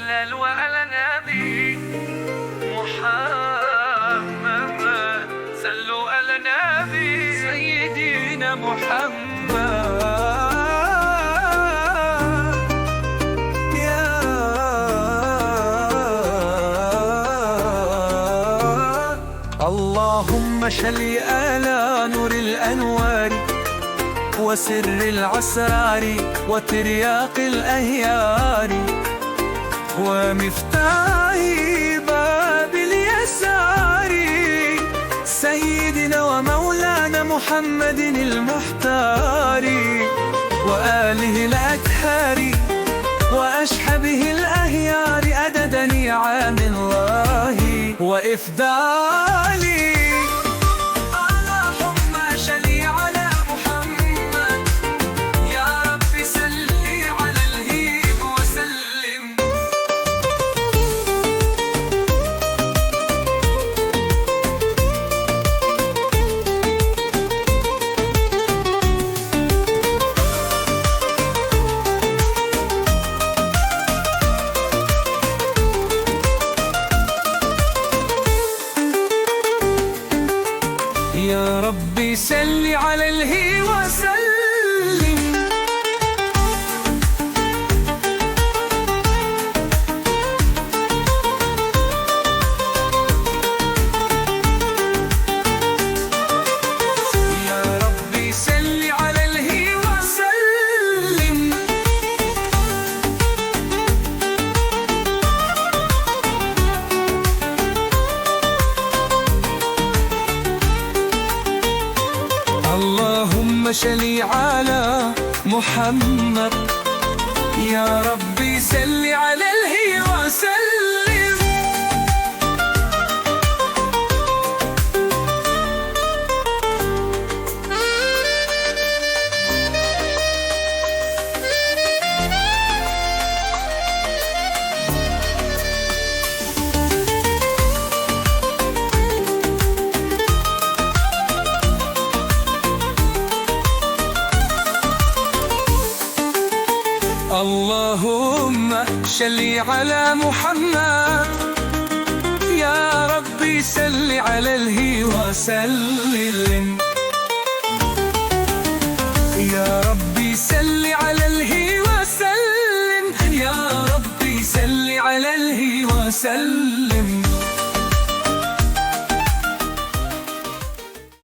صلوا على نبي محمد، صلوا على نبي سيدنا محمد. يا اللهم صل على نور الأنوار وسر الأسرار وترياق الأهيار ومفتاح باب اليسار، سيدنا ومولانا محمد المختار وآله الأطهار وأصحابه الأخيار، عدد نعم الله وإفضاله. اللهم صل على محمد، يا رب صل عليه وسلم. يا ربي صل عليه وسلم. يا ربي صل عليه وسلم. اللهم صل على محمد، يا ربي صل عليه وسلم. اللهم صل على محمد، يا ربي صل عليه وسلم. يا ربي صل عليه وسلم، يا ربي صل عليه وسلم.